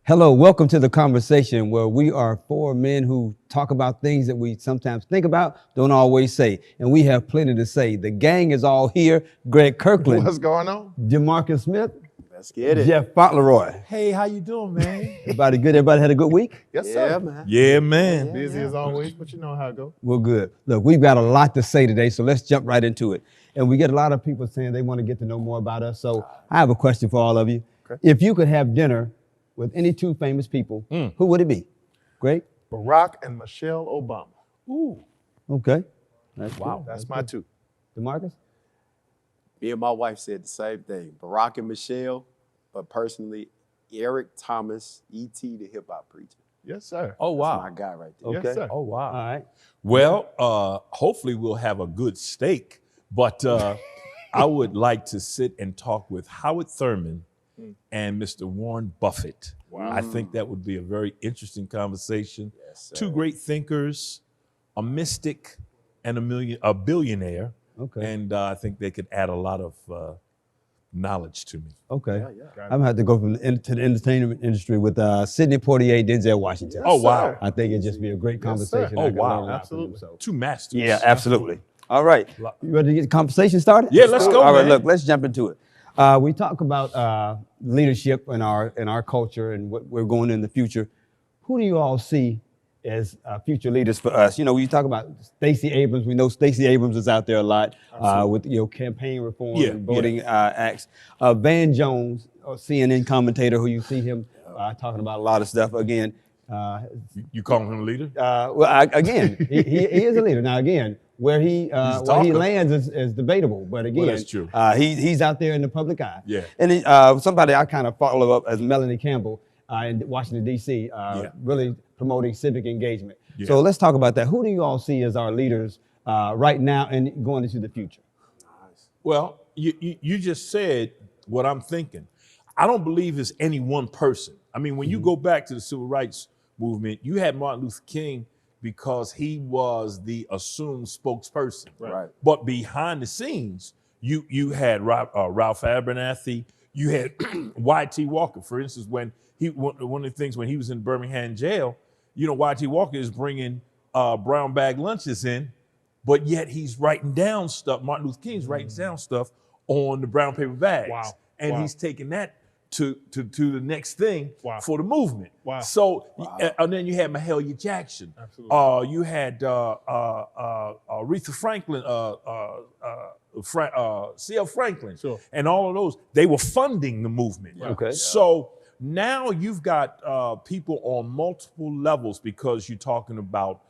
Hello, welcome to the conversation where we are four men who talk about things that we sometimes think about, don't always say. And we have plenty to say. The gang is all here. Greg Kirkland. What's going on? Jamarcus Smith. Let's get it. Jeff Fauntleroy. Hey, how you doing, man? Everybody good? Everybody had a good week? Yes, Yeah, sir. man. Yeah, man. Busy as always, but you know how it goes. Well, good. Look, we've got a lot to say today, so let's jump right into it. And we get a lot of people saying they want to get to know more about us. So I have a question for all of you. Okay. If you could have dinner with any two famous people, who would it be? Greg? Barack and Michelle Obama. Ooh. Okay. Wow. That's my two. DeMarcus? Me and my wife said the same thing. Barack and Michelle, but personally, Eric Thomas, E.T. the hip hop preacher. Yes, sir. Oh, That's wow. my guy right there. Okay. Yes, sir. Oh, wow. All right. Well, hopefully we'll have a good steak, but I would like to sit and talk with Howard Thurman and Mr. Warren Buffett. Wow. I think that would be a very interesting conversation. Yes, sir. Two great thinkers, a mystic and a billionaire. Okay. And I think they could add a lot of knowledge to me. Okay. Yeah. I'm gonna have to go to the entertainment industry with Sidney Poitier, Denzel Washington. Oh, wow. sir. I think it'd just be a great conversation. sir. I Oh, could wow. learn a lot from Absolutely. them, so. Two masters. Yeah, absolutely. All right. You ready to get the conversation started? Yeah, let's go, All right, man. look, let's jump into it. We talk about leadership in our culture and what we're going in the future. Who do you all see as future leaders for us? You know, you talk about Stacey Abrams. We know Stacey Abrams is out there a lot with campaign reform Yeah, and voting acts. Van Jones, a CNN commentator, who you see him talking about a lot of stuff. Again, You calling him a leader? again, he is a leader. Now, again, where he talker. lands is debatable, but again, that's true. He's out there in the public eye. Yeah. And somebody I kind of follow up as Melanie Campbell in Washington D.C. Really promoting civic engagement. Yeah. So let's talk about that. Who do you all see as our leaders right now and going into the future? Well, you just said what I'm thinking. I don't believe it's any one person. I mean, when you go back to the civil rights movement, you had Martin Luther King because he was the assumed spokesperson. Right. But behind the scenes, you had Ralph Abernathy, you had Y.T. Walker. For instance, when one of the things when he was in Birmingham jail, Y.T. Walker is bringing brown bag lunches in, but yet he's writing down stuff. Martin Luther King's writing down stuff on the brown paper bags. Wow. And Wow. he's taking that to the next thing Wow. for the movement. Wow. So, and then you had Mahalia Jackson. Absolutely. You had Aretha Franklin, C.L. Franklin, Sure. and all of those. They were funding the movement. Okay. So now you've got people on multiple levels because you're talking about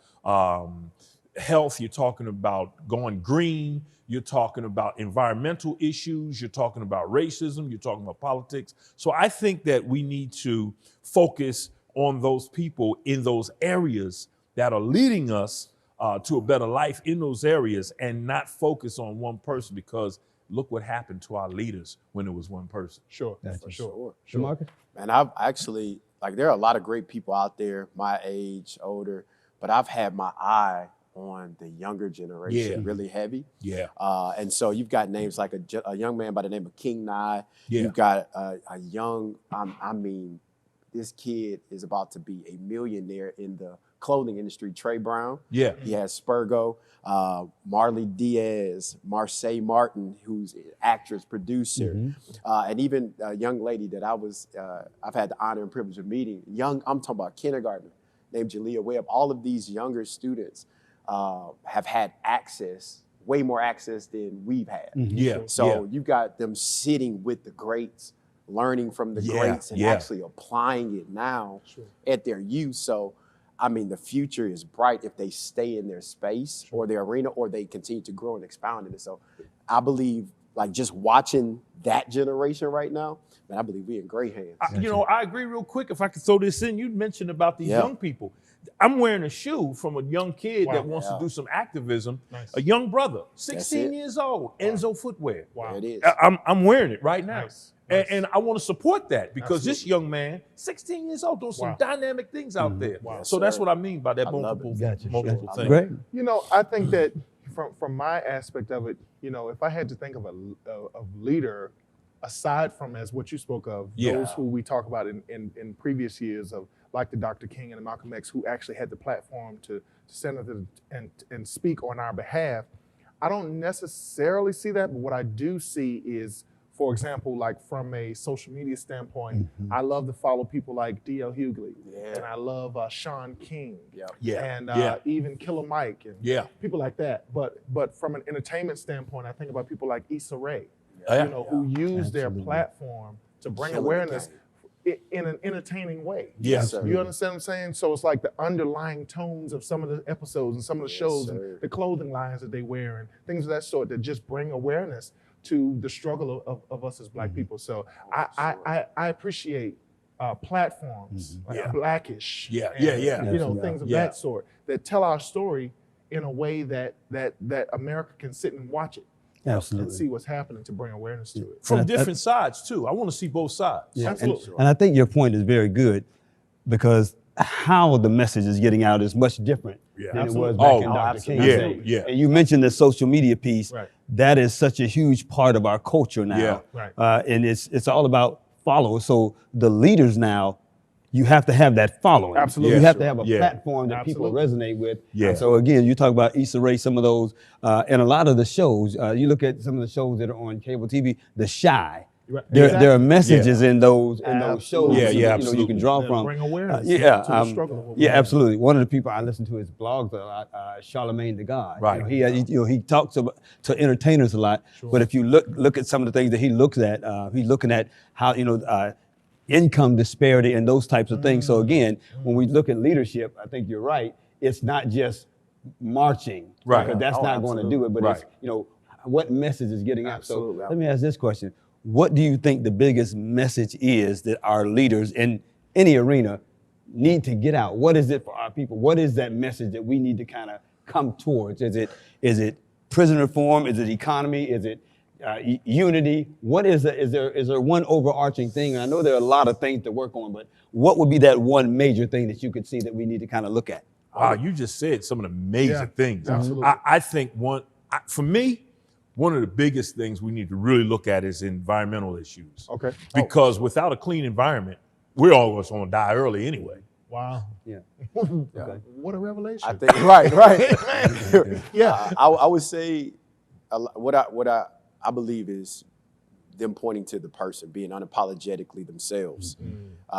health, you're talking about going green, you're talking about environmental issues, you're talking about racism, you're talking about politics. So I think that we need to focus on those people in those areas that are leading us to a better life in those areas and not focus on one person, because look what happened to our leaders when it was one person. Sure. Gotcha. For sure. DeMarcus? Man, I've actually, there are a lot of great people out there, my age, older, but I've had my eye on the younger generation really heavy. Yeah. And so you've got names like a young man by the name of King Nye. Yeah. You've got a young, this kid is about to be a millionaire in the clothing industry, Trey Brown. Yeah. He has Spurgo, Marley Diaz, Marseille Martin, who's an actress, producer, and even a young lady that I've had the honor and privilege of meeting, I'm talking about kindergartner, named Jalea Webb. All of these younger students have had access, way more access than we've had. Yeah. So you've got them sitting with the greats, learning from the greats and actually applying it now at their youth. So, the future is bright if they stay in their space or their arena, or they continue to grow and expound in it. So I believe, just watching that generation right now, man, I believe we're in great hands. I agree real quick. If I could throw this in, you mentioned about these young people. I'm wearing a shoe from a young kid that wants to do some activism. Nice. A young brother, That's 16 it. years old, Enzo Footwear. Wow. There it is. I'm wearing it right now. Nice. And I want to support that because this young man, 16 years old, doing some Wow. dynamic things out there. Wow. So Yes, that's sir. what I mean by that I love multiple, it. multiple things. Great. I think that from my aspect of it, if I had to think of a leader, aside from as what you spoke of, those who we talk about in previous years of like the Dr. King and the Malcolm X who actually had the platform to stand up and speak on our behalf, I don't necessarily see that, but what I do see is, for example, like from a social media standpoint, I love to follow people like D.L. Hughley, and I love Sean King, and even Killer Mike, and people like that. But from an entertainment standpoint, I think about people like Issa Rae, who use their platform to bring awareness in an entertaining way. Yes, you understand what I'm saying? So it's like the underlying tones of some of the episodes and some of the shows and the clothing lines that they wear and things of that sort that just bring awareness to the struggle of us as Black people. So I appreciate platforms like Blackish, things of that sort that tell our story in a way that America can sit and watch it. And see what's happening to bring awareness to it. From different sides too. I want to see both sides. Yeah, Absolutely. And I think your point is very good because how the message is getting out is much different than it was back in Dr. King's day. And you mentioned the social media piece. That is such a huge part of our culture now. And it's all about followers. So the leaders now, you have to have that following. You have to have a platform that people resonate with. So again, you talk about Issa Rae, some of those, and a lot of the shows, you look at some of the shows that are on cable TV, The Shy. There are messages in those shows you can draw from. Bring awareness to the struggle. Absolutely. One of the people I listen to his blogs a lot, Charlemagne the God. He talks about to entertainers a lot. But if you look at some of the things that he looks at, he's looking at how income disparity and those types of things. So again, when we look at leadership, I think you're right. It's not just marching, because that's not going to do it. But it's what message is getting out. So let me ask this question. What do you think the biggest message is that our leaders in any arena need to get out? What is it for our people? What is that message that we need to kind of come towards? Is it prison reform? Is it economy? Is it unity? What is it? Is there one overarching thing? And I know there are a lot of things to work on, but what would be that one major thing that you could see that we need to kind of look at? Wow, you just said some of the major things. Absolutely. I think for me, one of the biggest things we need to really look at is environmental issues. Okay. Because without a clean environment, we're all going to die early anyway. Wow. Yeah. What a revelation. I think right. I would say what I believe is them pointing to the person, being unapologetically themselves,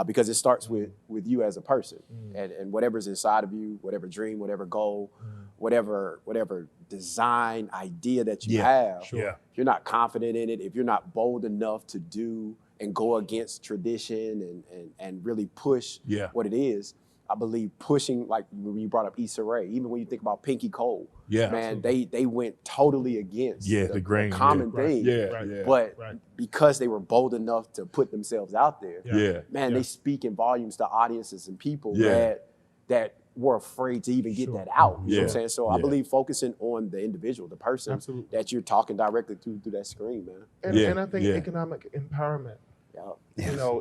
because it starts with you as a person, and whatever's inside of you, whatever dream, whatever goal, whatever design idea that you have. If you're not confident in it, if you're not bold enough to do and go against tradition and really push what it is, I believe pushing, like when you brought up Issa Rae, even when you think about Pinky Cole, man, they went totally against the grain, common thing. But because they were bold enough to put themselves out there, man, they speak in volumes to audiences and people that were afraid to even get that out. You know what I'm saying? So I believe focusing on the individual, the person that you're talking directly through that screen, man. And I think economic empowerment,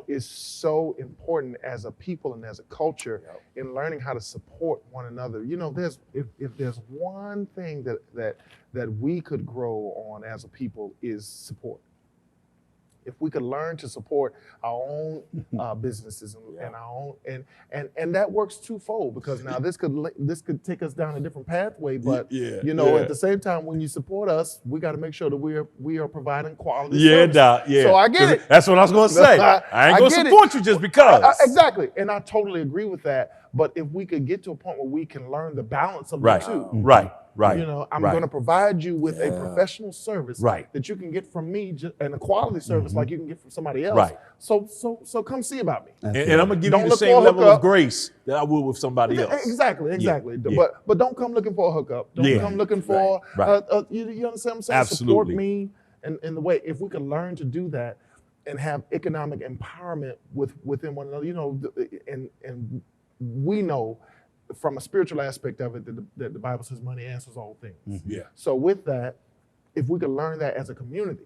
is so important as a people and as a culture in learning how to support one another. If there's one thing that we could grow on as a people is support. If we could learn to support our own businesses and our own, and that works twofold, because now this could take us down a different pathway, but at the same time, when you support us, we got to make sure that we are providing quality service. So I get it. That's what I was going to say. I ain't going to support you just because. Exactly, and I totally agree with that. But if we could get to a point where we can learn the balance of the two, I'm going to provide you with a professional service that you can get from me, and a quality service like you can get from somebody else. So come see about me. And I'm going to give you the same level of grace that I would with somebody else. Exactly. But don't come looking for a hookup. Don't come looking for, you understand what I'm saying? Absolutely. Support me in the way, if we can learn to do that and have economic empowerment within one another, and we know from a spiritual aspect of it that the Bible says money answers all things. So with that, if we could learn that as a community,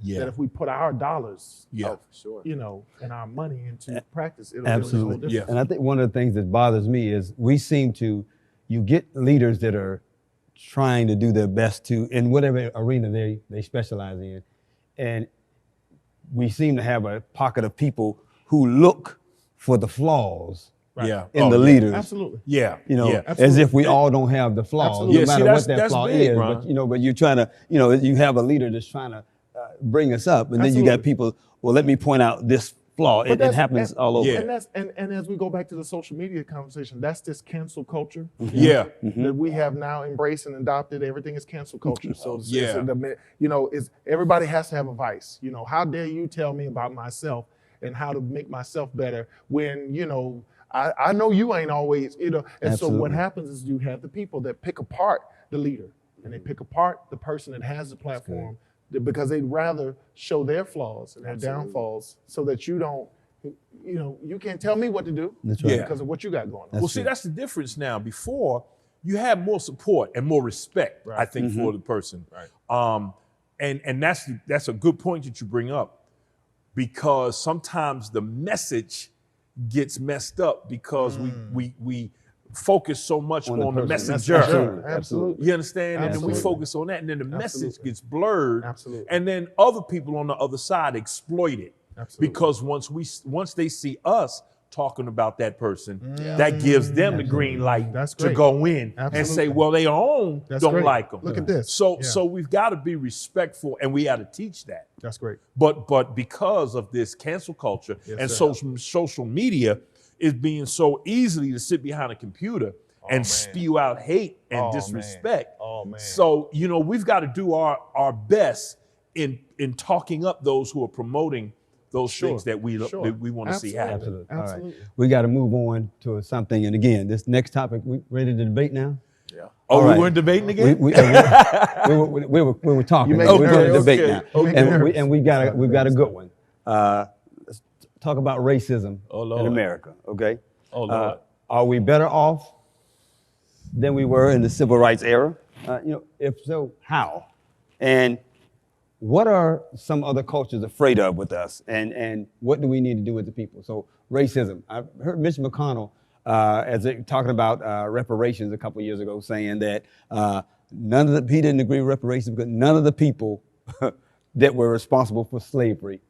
that if we put our dollars, and our money into practice, it'll really make a whole difference. And I think one of the things that bothers me is you get leaders that are trying to do their best in whatever arena they specialize in, and we seem to have a pocket of people who look for the flaws Yeah. in the leaders. Absolutely. Yeah. You know, yeah. as if we all don't have the flaws, Absolutely. no Yeah, see, matter what that that's flaw big, is. Ron. But you're trying to, you have a leader that's trying to bring us up, and then you got Absolutely. people. Well, let me point out this flaw. It happens all over. Yeah. And as we go back to the social media conversation, that's this cancel culture. Yeah. That we have now embraced and adopted. Everything is cancel culture. So Yeah. is everybody has to have a vice. How dare you tell me about myself and how to make myself better when I know you ain't always. And so Absolutely. what happens is you have the people that pick apart the leader and they pick apart the person that has the platform because they'd rather show their flaws and their downfalls so that you don't. You can't tell me what to do That's right. because of what you got going on. Well, see, that's the difference now. Before, you had more support and more respect, I think, for the person. Right. And that's a good point that you bring up, because sometimes the message gets messed up because we focus so much on the person. messenger. Absolutely. You understand? And then we Absolutely. focus on that, and then the message Absolutely. gets blurred. Absolutely. And then other people on the other side exploit it. Absolutely. Because once they see us talking about that person, that gives them the green light That's to great. go in and Absolutely. say, well, their own That's don't great. like them. Look at this. So Yeah. so we've got to be respectful, and we got to teach that. That's great. But because of this cancel culture and sir. social media is being so easily to sit behind a computer and man. spew out hate and Oh, disrespect. man. Oh, man. So we've got to do our best in talking up those who are promoting those things that we want to see happen. Absolutely. All right. Absolutely. We got to move on to something. And again, this next topic, we ready to debate now? Yeah. Oh, All we right. weren't debating again? We were talking. You make We're me going to nervous. debate Okay. now. Okay. And we've got a good one. Let's talk about racism Oh, Lord. in America, okay? Oh, Lord. Are we better off than we were in the civil rights era? If so, how? And what are some other cultures afraid of with us? And what do we need to do with the people? So racism. I heard Mitch McConnell talking about reparations a couple of years ago, saying that he didn't agree with reparations because none of the people that were responsible for slavery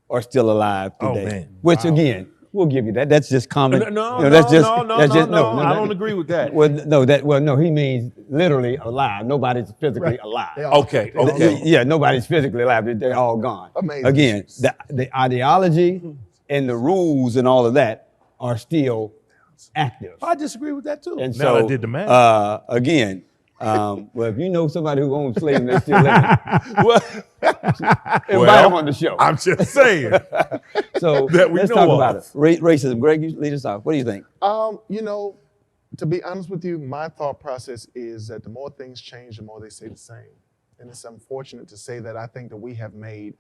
are still alive today. Oh, man. Which again, we'll give you that. That's just common. No, that's just, no, that's just, I don't agree with that. No, he means literally alive. Nobody's physically alive. They all- Okay, they all okay. gone. Yeah, nobody's physically alive. They're all gone. Amazing. Again, the ideology and the rules and all of that are still active. I disagree with that too. And now so, I did the math. again, well, if you know somebody who owns slaves and they're still living, invite them on the show. I'm just saying. So that we let's know talk of. about it. Racism. Greg, you lead us off. What do you think? To be honest with you, my thought process is that the more things change, the more they stay the same. And it's unfortunate to say that I think that we have made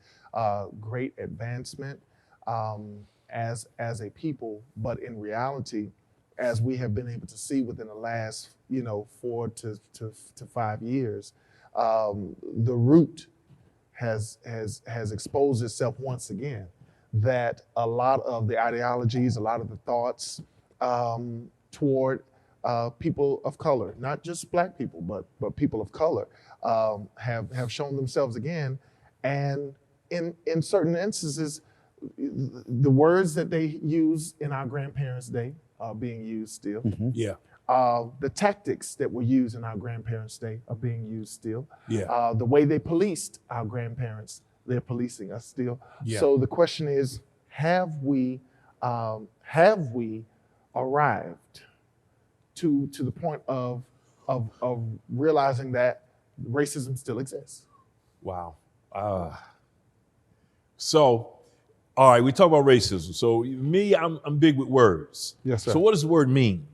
great advancement as a people, but in reality, as we have been able to see within the last 4 to 5 years, the root has exposed itself once again. That a lot of the ideologies, a lot of the thoughts toward people of color, not just black people, but people of color, have shown themselves again. And in certain instances, the words that they used in our grandparents' day are being used still. Yeah. The tactics that were used in our grandparents' day are being used still. Yeah. The way they policed our grandparents, they're policing us still. Yeah. So the question is, have we arrived to the point of realizing that racism still exists? Wow. So, all right, we talk about racism. So me, I'm big with words. Yes, sir. So what does the word mean?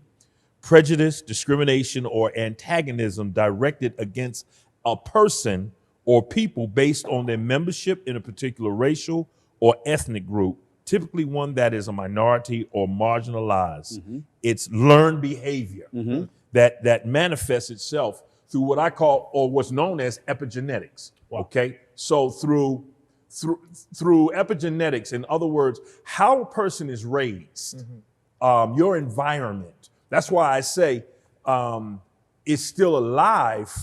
Prejudice, discrimination, or antagonism directed against a person or people based on their membership in a particular racial or ethnic group, typically one that is a minority or marginalized. Mm-hmm. It's learned behavior that manifests itself through what I call, or what's known as epigenetics. Okay, so through epigenetics, in other words, how a person is raised, your environment. That's why I say it's still alive,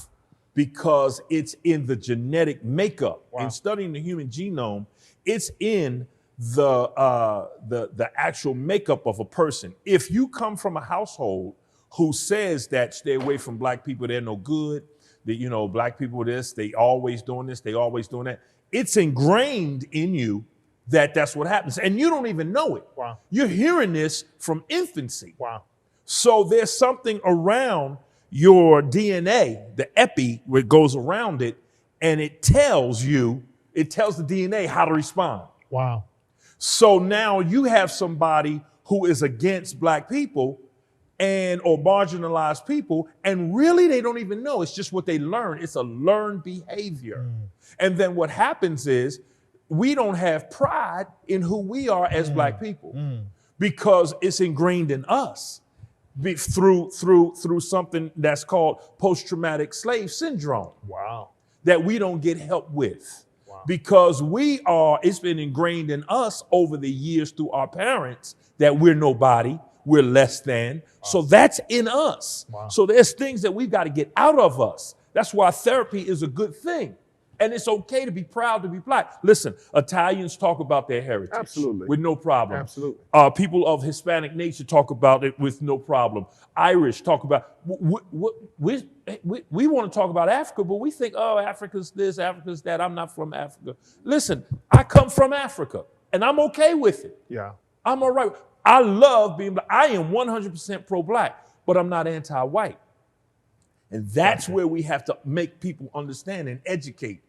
because it's in the genetic makeup. In studying the human genome, it's in the actual makeup of a person. If you come from a household who says that stay away from black people, they're no good, that, you know, black people this, they always doing this, they always doing that, it's ingrained in you that that's what happens. And you don't even know it. Wow. You're hearing this from infancy. Wow. So there's something around your DNA, the epi, where it goes around it, and it tells the DNA how to respond. Wow. So now you have somebody who is against black people or marginalized people, and really they don't even know. It's just what they learn. It's a learned behavior. And then what happens is we don't have pride in who we are as black people because it's ingrained in us through something that's called post-traumatic slave syndrome. Wow. That we don't get help with. Wow. Because it's been ingrained in us over the years through our parents that we're nobody, we're less than. So that's in us. Wow. So there's things that we've got to get out of us. That's why therapy is a good thing. And it's okay to be proud to be black. Listen, Italians talk about their heritage. Absolutely. With no problem. Absolutely. People of Hispanic nature talk about it with no problem. Irish talk about, we want to talk about Africa, but we think, oh, Africa's this, Africa's that. I'm not from Africa. Listen, I come from Africa and I'm okay with it. Yeah. I'm all right. I love being black. I am 100% pro-black, but I'm not anti-white. And that's where we have to make people understand and educate.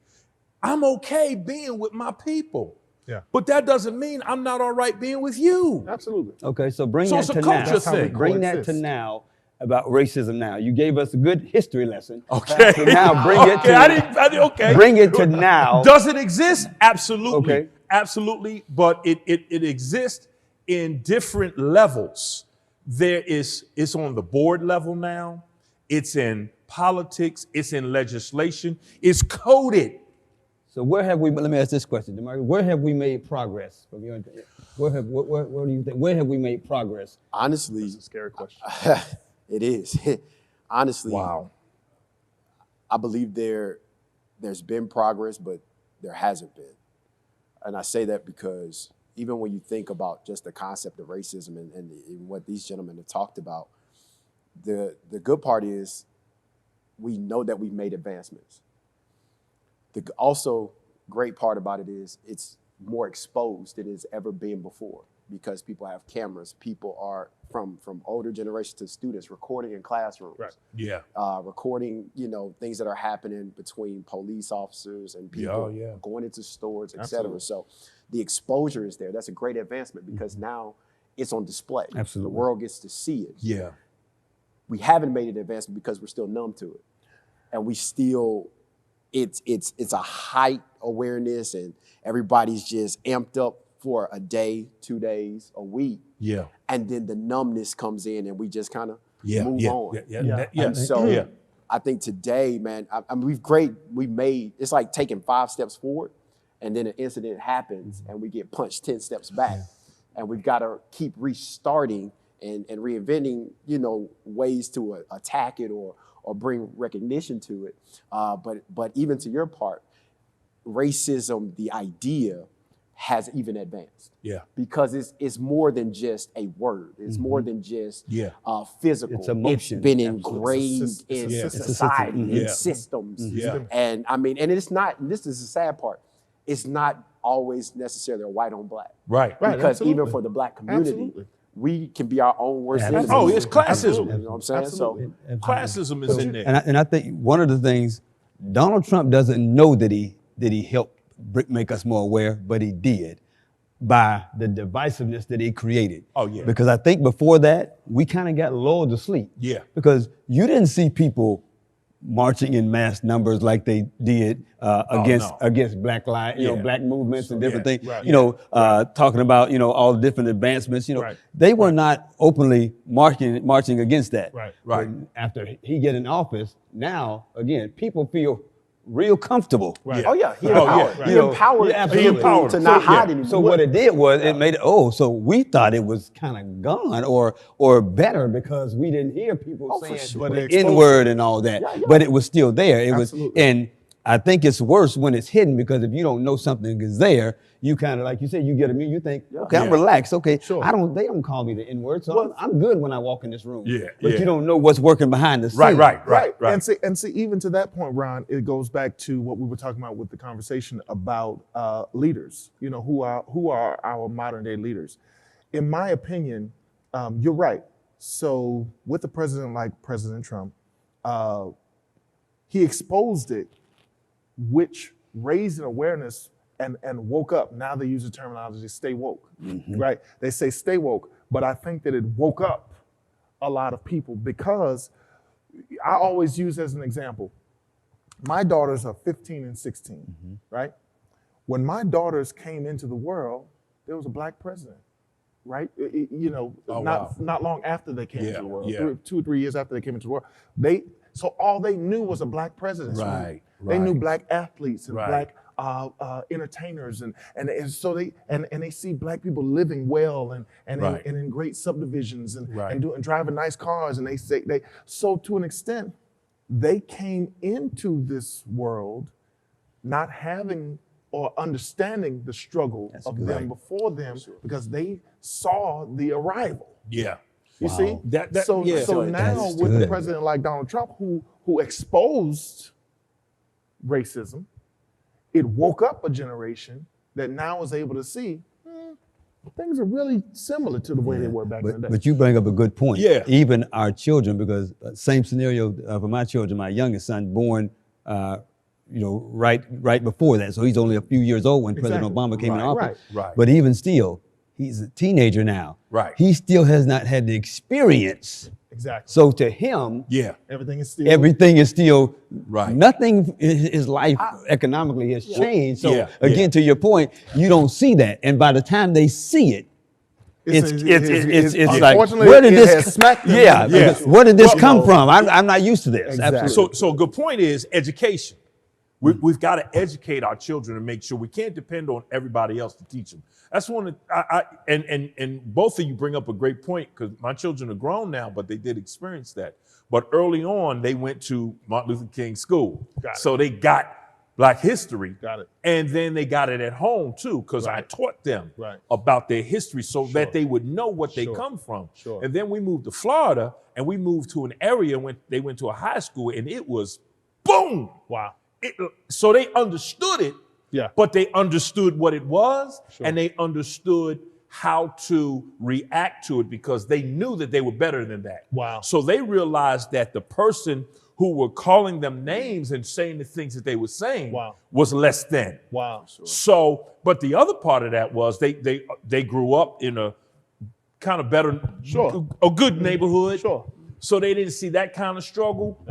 I'm okay being with my people. Yeah. But that doesn't mean I'm not all right being with you. Absolutely. Okay, so bring So that it's a to culture now. thing. Bring that to now about racism now. You gave us a good history lesson. Okay. So now bring it to okay. Bring it to now. Does it exist? Absolutely. Okay. Absolutely. But it exists in different levels. It's on the board level now. It's in politics. It's in legislation. It's coded. So where have we? Let me ask this question, DeMarcus. Where have we made progress? What do you think? Where have we made progress? Honestly, That's a scary question. it is. Honestly, Wow. I believe there's been progress, but there hasn't been. And I say that because even when you think about just the concept of racism and what these gentlemen have talked about, the good part is we know that we've made advancements. The also great part about it is it's more exposed than it's ever been before because people have cameras. People are from older generations to students recording in classrooms. Right. Yeah. Recording, things that are happening between police officers and people going into stores, et cetera. So the exposure is there. That's a great advancement because now it's on display. Absolutely. The world gets to see it. Yeah. We haven't made an advancement because we're still numb to it. And we still, it's a height awareness and everybody's just amped up for a day, 2 days, a week. Yeah. And then the numbness comes in and we just kind of Yeah. move Yeah. on. Yeah. And so I think today, man, it's like taking 5 steps forward and then an incident happens and we get punched 10 steps back. And we've got to keep restarting and reinventing, ways to attack it or bring recognition to it. But even to your part, racism, the idea, has even advanced. Yeah. Because it's more than just a word. It's more than just physical. It's emotion. It's been engraved in It's a society, in Yeah. systems. Yeah. And I mean, and it's not, this is the sad part, it's not always necessarily a white on black. Right. Right. Because even absolutely. for the black community, Absolutely. we can be our own worst Absolutely. enemies. Oh, it's classism. You know what I'm saying? Absolutely. So Classism is in there. And I think one of the things Donald Trump doesn't know that he helped make us more aware, but he did by the divisiveness that he created. Oh, yeah. Because I think before that, we kind of got lulled to sleep. Yeah. Because you didn't see people marching in mass numbers like they did against black lives, black movements and different things. Right. Talking about all the different advancements. Right. They were not openly marching against that. Right. Right. But after he get in office, now again people feel real comfortable. Right. oh yeah, he Oh, yeah. empowered. Right. He empowered absolutely. people to not hide anymore. So what it did was it made it, so we thought it was kind of gone or better because we didn't hear people Oh, for saying sure. But the the exposure. N-word and all that. Yeah. But it was still there. It Absolutely. was, and I think it's worse when it's hidden, because if you don't know something is there, you kind of, like you said, you get a meal, you think, okay, I'm relaxed. Okay, Sure. they don't call me the N-word, so I'm good when I walk in this room. But you don't know what's working behind the scenes. Right. And see, even to that point, Ron, it goes back to what we were talking about with the conversation about leaders. You know, who are our modern day leaders? In my opinion, you're right. So with a president like President Trump, he exposed it, which raised an awareness and woke up. Now they use the terminology stay woke, right? They say stay woke, but I think that it woke up a lot of people, because I always use as an example, my daughters are 15 and 16, right? When my daughters came into the world, there was a black president, right? You know, not long after they came into the world, 2 or 3 years after they came into the world, so all they knew was a black president. Right. They knew black athletes and black entertainers, and so they see black people living well and in great subdivisions and driving nice cars, and so to an extent they came into this world not having or understanding the struggle of them before them, because they saw the arrival. You see? So now with a president like Donald Trump who exposed racism, it woke up a generation that now is able to see things are really similar to the way they were back in the day. But you bring up a good point. Even our children, because same scenario for my children. My youngest son born, right before that, so he's only a few years old when President Obama came in office. But even still, he's a teenager now. He still has not had the experience. So to him, everything is still nothing in his life economically has changed. So again, to your point, you don't see that, and by the time they see it, it's like, where did this? Where did this come from? I'm not used to this. Absolutely. So a good point is education. We've got to educate our children and make sure we can't depend on everybody else to teach them. That's one and both of you bring up a great point, because my children are grown now, but they did experience that. But early on, they went to Martin Luther King School. So they got Black history. And then they got it at home too, because I taught them about their history so that they would know what they come from. And then we moved to Florida, and we moved to an area when they went to a high school, and it was boom. So they understood it. But they understood what it was, and they understood how to react to it, because they knew that they were better than that. So they realized that the person who were calling them names and saying the things that they were saying was less than. So, but the other part of that was they grew up in a kind of better, a good neighborhood. So they didn't see that kind of struggle.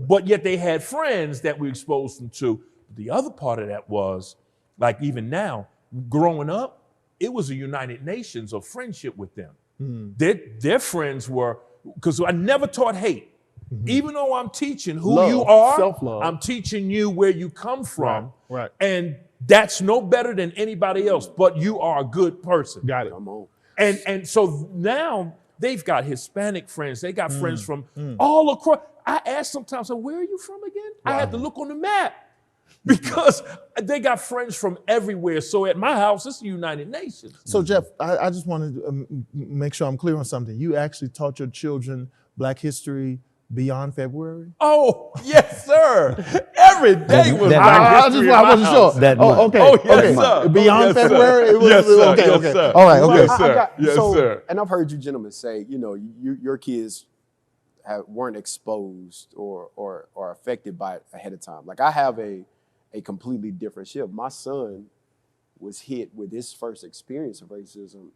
But yet they had friends that we exposed them to. The other part of that was, like even now, growing up, it was a United Nations of friendship with them. Their friends were, because I never taught hate. Even though I'm teaching who you are, self-love. I'm teaching you where you come from. And that's no better than anybody else, but you are a good person. And so now they've got Hispanic friends. They got friends from all across. I ask sometimes, where are you from again? I had to look on the map, because they got friends from everywhere. So at my house, it's the United Nations. So Jeff, I just wanted to make sure I'm clear on something. You actually taught your children Black history beyond February? Oh, yes, sir. Every day was Black history. I wasn't sure. Okay. Sir. Beyond February? It was, yes, sir. Okay. Yes, sir. All right, okay. Yes, sir. And I've heard you gentlemen say, your kids weren't exposed or affected by it ahead of time. Like, I have a completely different shift. My son was hit with his first experience of racism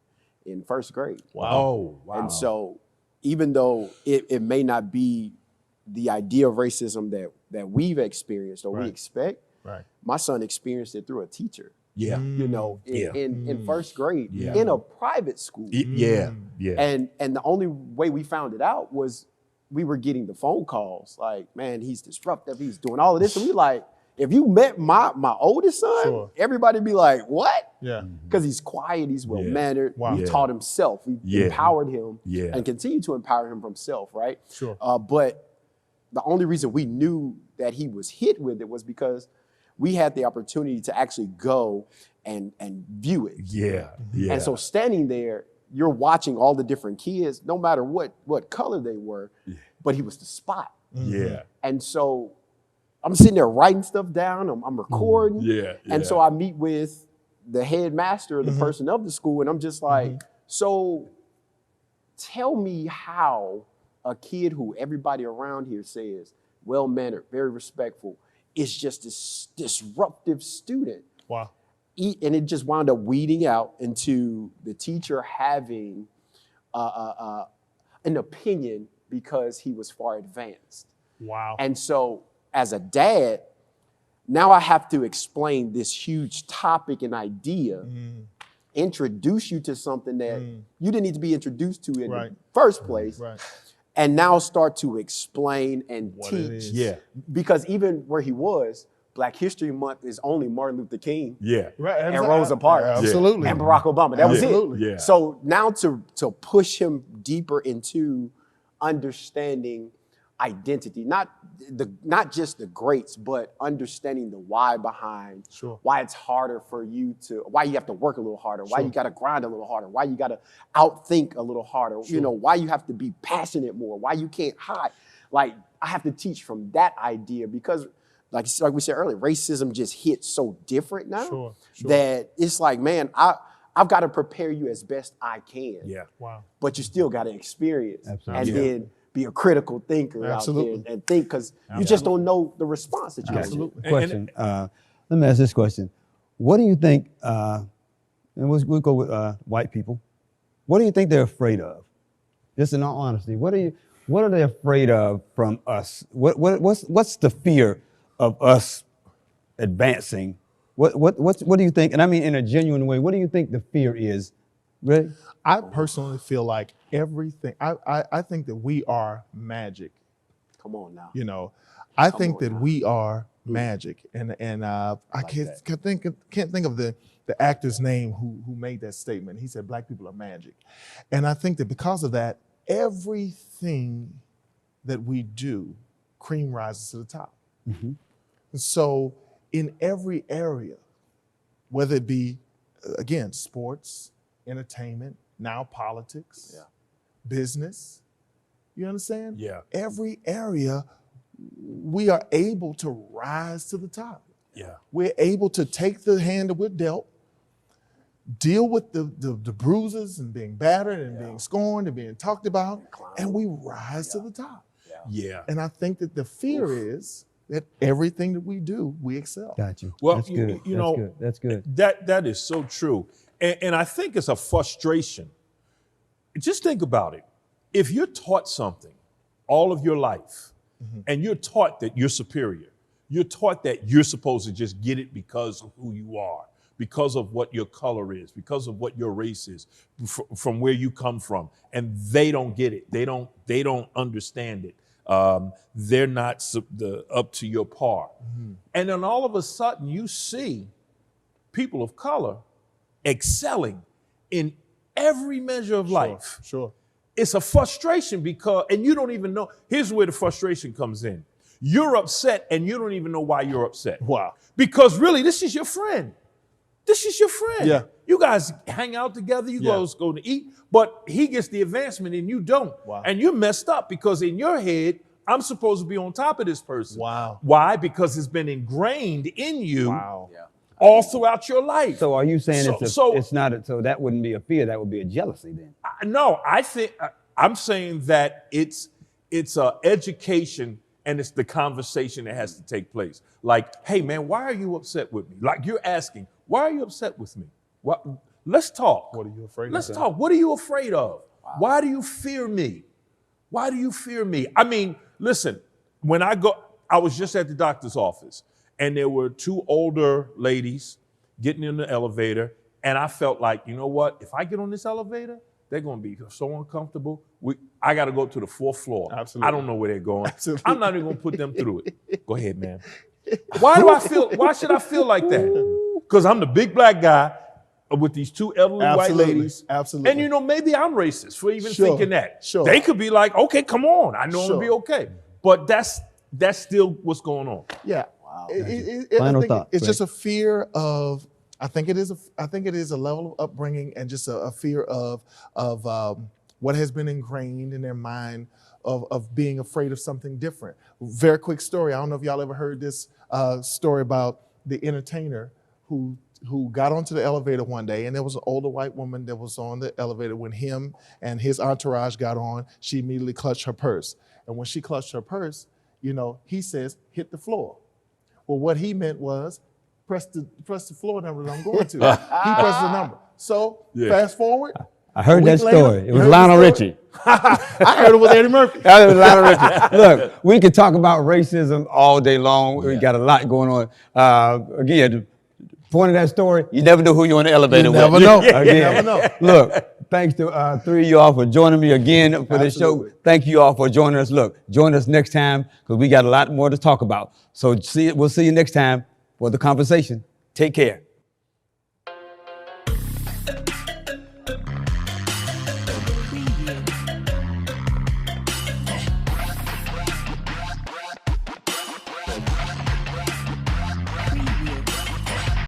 in first grade. Wow. And so even though it may not be the idea of racism that we've experienced or we expect, my son experienced it through a teacher. In first grade, in a private school. And the only way we found it out was we were getting the phone calls like, man, he's disruptive, he's doing all of this. And we like, if you met my oldest son, everybody be like, what? Because he's quiet, he's well-mannered, he taught himself, he empowered him and continued to empower him from himself, right? But the only reason we knew that he was hit with it was because we had the opportunity to actually go and view it. Yeah. And so standing there, you're watching all the different kids, no matter what color they were, but he was the spot. Yeah. And so I'm sitting there writing stuff down, I'm recording. Yeah. And so I meet with the headmaster or the person of the school, and I'm just like, so tell me how a kid who everybody around here says well-mannered, very respectful, is just this disruptive student. Wow. And it just wound up weeding out into the teacher having an opinion because he was far advanced. Wow. And so as a dad, now I have to explain this huge topic and idea, introduce you to something that you didn't need to be introduced to in the first place. Right. And now start to explain and teach. Yeah. Because even where he was, Black History Month is only Martin Luther King Right. and Rosa Parks Absolutely. and Barack Obama. That was it. Yeah. So now to push him deeper into understanding identity, not just the greats, but understanding the why behind why it's harder for you why you have to work a little harder, why you got to grind a little harder, why you got to outthink a little harder, why you have to be passionate more, why you can't hide. Like, I have to teach from that idea because like we said earlier, racism just hits so different now that it's like, man, I've got to prepare you as best I can. Yeah. Wow. But you still got to experience Absolutely. and then be a critical thinker out there and think because you just don't know the response that you Absolutely. Question. Let me ask this question. What do you think, and we'll go with white people. What do you think they're afraid of? Just in all honesty, what are they afraid of from us? What's the fear of us advancing? What do you think? And I mean in a genuine way, what do you think the fear is? Right? I personally feel like everything, I think that we are magic. Come on now. I think that we are magic. And I can't think of the actor's name who made that statement. He said, Black people are magic. And I think that because of that, everything that we do, cream rises to the top. And so in every area, whether it be, again, sports, entertainment, now politics, business, you understand? Yeah. Every area, we are able to rise to the top. Yeah. We're able to take the hand that we're dealt, deal with the bruises and being battered and being scorned and being talked about, and we rise to the top. Yeah. And I think that the fear is that everything that we do, we excel. Got you. Well, that's good. That's good. That is so true. And I think it's a frustration. Just think about it. If you're taught something all of your life and you're taught that you're superior, you're taught that you're supposed to just get it because of who you are, because of what your color is, because of what your race is, from where you come from, and they don't get it. They don't understand it. They're not up to your par. And then all of a sudden you see people of color excelling in every measure of life. Sure. It's a frustration because, and you don't even know, here's where the frustration comes in. You're upset and you don't even know why you're upset. Wow. Because really, this is your friend. This is your friend. Yeah. You guys hang out together, you guys go to eat, but he gets the advancement and you don't. Wow. And you're messed up because in your head, I'm supposed to be on top of this person. Wow. Why? Because it's been ingrained in you Wow. all throughout your life. So are you saying So it's not so that wouldn't be a fear, that would be a jealousy then? No, I think I'm saying that it's a education and it's the conversation that has to take place. Like, hey man, why are you upset with me? Like you're asking, why are you upset with me? What? Let's talk. What are you afraid of? Let's talk. What are you afraid of? Wow. Why do you fear me? Why do you fear me? I mean, listen, I was just at the doctor's office and there were two older ladies getting in the elevator. And I felt like, you know what? If I get on this elevator, they're going to be so uncomfortable. I got to go to the 4th floor. Absolutely. I don't know where they're going. Absolutely. I'm not even going to put them through it. Go ahead, man. Why should I feel like that? Because I'm the big black guy with these two elderly white ladies. Absolutely. And you know, maybe I'm racist for even Sure. thinking that. Sure. They could be like, okay, come on. I know I'm Sure. gonna be okay. But that's still what's going on. Yeah. about. Final thought, It's Greg. just a fear of. I think it is a level of upbringing and just a fear of what has been ingrained in their mind of being afraid of something different. Very quick story. I don't know if y'all ever heard this story about the entertainer who got onto the elevator one day, and there was an older white woman that was on the elevator. When him and his entourage got on, she immediately clutched her purse. And when she clutched her purse, he says, hit the floor. Well, what he meant was, press the floor number that I'm going to. He pressed the number. So fast forward. I heard that later, story. It was Lionel Richie. I heard it was Eddie Murphy. That was Lionel Richie. Look, we could talk about racism all day long. We got a lot going on. Again, the point of that story, you never know who you're on the elevator with. Never know. Again, You never know. Look, thanks to three of you all for joining me again for this show. Thank you all for joining us. Look, join us next time because we got a lot more to talk about. So we'll see you next time for the conversation. Take care.